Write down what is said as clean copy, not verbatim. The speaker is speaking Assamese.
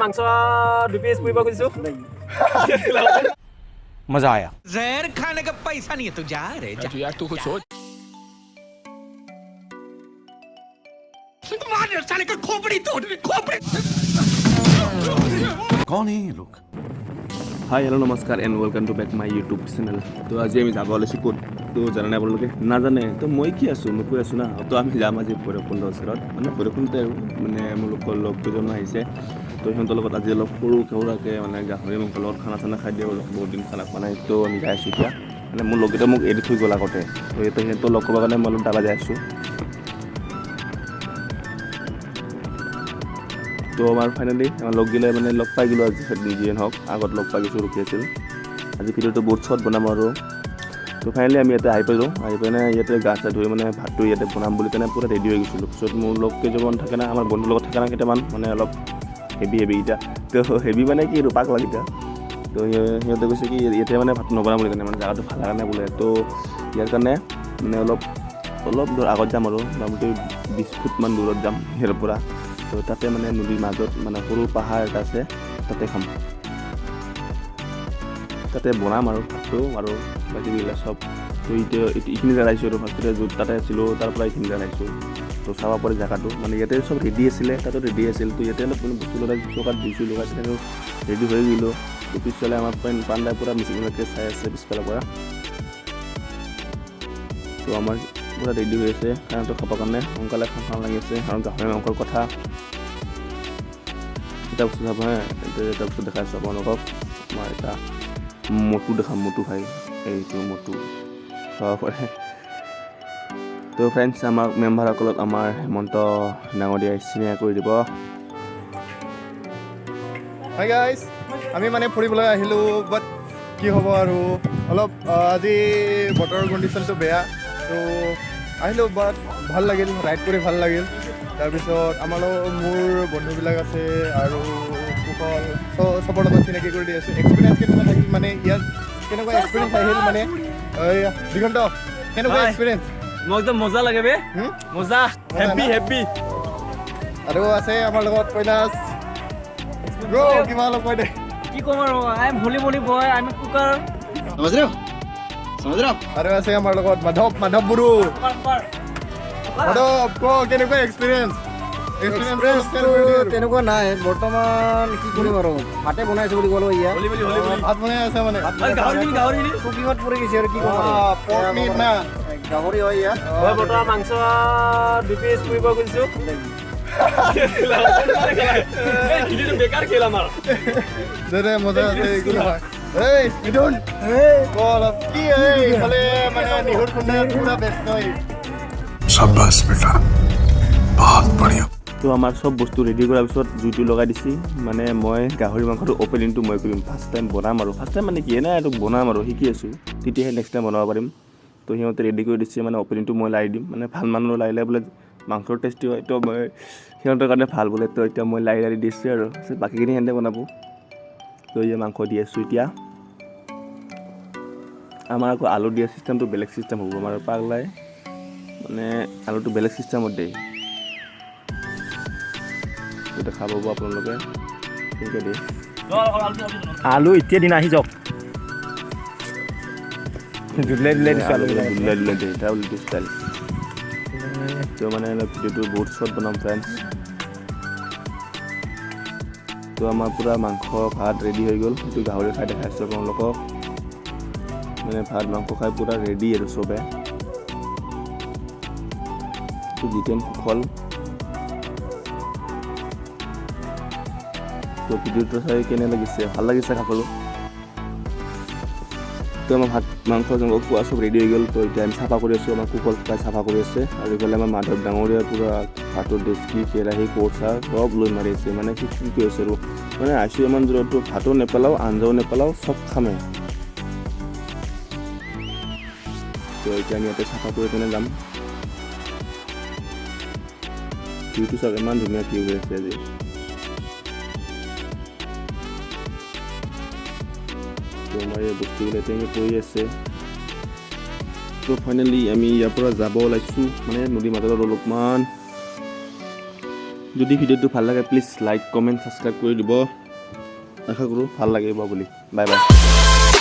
মাংস 2 পিস পুৰিব খুজিছো मजा आया। जहर खाने का पैसा नहीं है तो जा रे जा यार तू कुछ सोच साले का खोपड़ी तोड़ खोपड़ी कौन है ये लोग? হাই হেল্ল' নমস্কাৰ and welcome to back my YouTube channel. তো আজি আমি যাব ওলাইছোঁ ক'ত তো জানানে আপোনালোকে নাজানে তো মই কি আছোঁ মই কৈ আছোঁ না তো আমি যাম আজি ভৈৰৱকুণ্ডৰ ওচৰত মানে ভৈৰৱকুণ্ডতে আৰু মানে মোৰ লগ কেইজনো আহিছে তো সিহঁতৰ লগত আজি অলপ সৰু সুৰাকৈ মানে গাহৰি মাংস লগত খানা চানা খাই দিওঁ অলপ বহুত দিন খানা খোৱা নাই তো আমি যাই আছোঁ এতিয়া মানে মোৰ লগকেইটা মোক এৰি থৈ গ'ল আগতে তো এতিয়া সিহঁতৰ লগ কৰিবৰ কাৰণে মই অলপ দাবা যাই আছোঁ। তো আমাৰ ফাইনেলি আমাৰ লগ গিলে মানে লগ পাই গ'লোঁ আজি যিয়ে নহওক আগত লগ পাই গৈছোঁ ৰখি আছিল আজি ভিডিঅ'টো বহুত শ্বৰ্ট বনাম আৰু তো ফাইনেলি আমি ইয়াতে আহি পালোঁ আহি পিনে ইয়াতে গা চা ধুই মানে ভাতটো ইয়াতে বনাম বুলি কেনে পূৰা ৰেডি হৈ গৈছিলোঁ। পিছত মোৰ লগ কেইজনমান থাকে না আমাৰ বন্ধুৰ লগত থাকে না কেইটামান মানে অলপ হেভি কেইটা তো হেভি মানে কি আৰু পাগলা কেইটা তো সিহঁতে কৈছে কি ইয়াতে মানে ভাত নবনাম বুলি কেনে মানে জেগাটো ভাল কাৰণে বোলে তো ইয়াৰ কাৰণে মানে অলপ দূৰ আগত যাম আৰু মোটামুটি 20 ফুটমান দূৰত যাম ইয়াৰ পৰা তো তাতে মানে নদীৰ মাজত মানে সৰু পাহাৰ এটা আছে তাতে খাম তাতে বনাম আৰু ভাতটো আৰু বাকীবিলাক চব তো এতিয়া এইখিনি জেগা আহিছোঁ আৰু ফাৰ্ষ্টতে য'ত তাতে আছিলোঁ তাৰ পৰা এইখিনি জেগা আহিছোঁ তো চাব পাৰে জেগাটো মানে ইয়াতে চব ৰেডি আছিলে তাতো ৰেডি আছিল তো ইয়াতে অলপ মানে বস্তু লগাই চকাত দিছোঁ লগাই তেনেকৈ ৰেডি হৈ গ'লোঁ তো পিছফালে আমাৰ পাণ্ডাই পূৰা মিচিংলৈকে চাই আছে পিছফালৰ পৰা তো আমাৰ পূৰা ৰেডি হৈ আছে খানাটো খাবৰ কাৰণে সোনকালে খাব লাগি আছে আৰু গাহৰি মাংসৰ কথা এটা বস্তু চাব হা এটা বস্তু দেখাই আছোঁ আপোনালোকক মই এটা মটু দেখাম মটু খাই এইটো মটু চাব পাৰে তো ফ্ৰেণ্ডছ আমাৰ মেম্বাৰসকলক আমাৰ হেমন্ত ডাঙৰীয়াই চিনাকি কৰি দিব। হাই গাইজ আমি মানে ফুৰিবলৈ আহিলোঁ বাট কি হ'ব আৰু অলপ আজি বতৰৰ কণ্ডিশ্যনটো বেয়া তো আহিলোঁ বাট ভাল লাগিল ৰাইড কৰি ভাল লাগিল তাৰপিছত আমাৰ লগত মোৰ বন্ধুবিলাক আছে আৰু কুশল চবৰ লগত চিনাকি কৰি দি আছোঁ এক্সপিৰিয়েঞ্চ কেনেকুৱা থাকিল মানে ইয়াত কেনেকুৱা এক্সপিৰিয়েঞ্চ আহিল মানে দিগন্ত কেনেকুৱা এক্সপিৰিয়েঞ্চ মোক একদম মজা লাগে বে মজা হেপি আৰু আছে আমাৰ লগত কৈলাশ ব্ৰ কিবা অলপ কৈ দে কি ক'ম আৰু আই এম হোলি মলি বয় আই এম কুকাৰ আৰু আছে আমাৰ লগত মাধৱ গুৰু মাধৱ ক কেনেকুৱা এক্সপিৰিয়েঞ্চ তেনেকুৱা নাই বৰ্তমান কি কৰিম আৰু ভাতে বনাইছোঁ বুলি ক'লো ইয়াত ভাত বনাই আছে মানে গাহৰি কুকিঙত পৰি গৈছে আৰু কি ক'ম পৰ্ক মিট না গাহৰি হয় ইয়াত মই বৰ্তমান মাংস 2 পিচ পুৰিব খুজিছোঁ বেকাৰ খেল আমাৰ দে মজা আছে একো নহয় এই মিথুন ক অলপ কি এইফালে মানে নিহুৰ খুন্দাই পুৰা ব্যস্ত शाबाश बेटा बहुत बढ़िया। তো আমাৰ চব বস্তু ৰেডি কৰাৰ পিছত জুইটো লগাই দিছি মানে মই গাহৰি মাংসটো অপেনিংটো মই কৰিম ফাৰ্ষ্ট টাইম বনাম আৰু ফাৰ্ষ্ট টাইম মানে কি এনে এইটো বনাম আৰু শিকি আছোঁ তেতিয়াহে নেক্সট টাইম বনাব পাৰিম তো সিহঁতে ৰেডি কৰি দিছে মানে অপেনিংটো মই লাই দিম মানে ভাল মানুহ লাৰিলে বোলে মাংসৰ টেষ্টি হয় তো মই সিহঁতৰ কাৰণে ভাল বোলে তো এতিয়া মই লাৰি দিছোঁ আৰু বাকীখিনি সিহঁতে বনাব তো এই মাংস দি আছোঁ এতিয়া আমাৰ আকৌ আলু দিয়া চিষ্টেমটো বেলেগ চিষ্টেম হ'ব আমাৰ পাগলাই মানে আলুটো বেলেগ চিষ্টেমত দিয়ে এতিয়া খাব পাব আপোনালোকে তেনেকৈ দিয়ে আলু এতিয়া দিন আহি যাওক দিলে দিছোঁ আলু দিলে দিয়ে এটা উল্টি ষ্টাইল তো মানে ভিডিঅ'টো বহুত শ্বৰ্ট বনাম ফ্ৰেণ্ডছ তো আমাৰ পূৰা মাংস ভাত ৰেডি হৈ গ'ল সেইটো গাহৰি খাই দেখাইছোঁ আপোনালোকক মানে ভাত মাংস খাই পূৰা ৰেডি আৰু চবে তো জিতেন কুশল তো ভিডিঅ'টো চাই কেনে লাগিছে ভাল লাগিছে খাবলৈ তো আমাৰ ভাত মাংস খোৱা চব ৰেডি হৈ গ'ল তো এতিয়া আমি চাফা কৰি আছোঁ আমাৰ কুশল প্ৰায় চাফা কৰি আছে আৰু এইফালে আমাৰ মাধৱ ডাঙৰীয়া পূৰা ভাতৰ ডেচকি কেৰাহী কৰ্চা চব লৈ মাৰি আছে মানে কি কৰি আছে আৰু মানে আছোঁ ইমান দূৰতো ভাতো নেপেলাওঁ আঞ্জাও নেপেলাওঁ চব খামে তো এতিয়া আমি ইয়াতে চাফা কৰি পিনে যাম ভিউটো চাওক ইমান ধুনীয়া ভিউ হৈ আছে আজি তো আমাৰ এই বস্তুবিলাক তেনেকৈ পৰি আছে তো ফাইনেলি আমি ইয়াৰ পৰা যাব ওলাইছোঁ মানে নদীৰ মাজত অলপমান যদি ভিডিঅ'টো ভাল লাগে প্লিজ লাইক কমেণ্ট ছাবস্ক্ৰাইব কৰি দিব আশা কৰোঁ ভাল লাগিব বুলি বাই বাই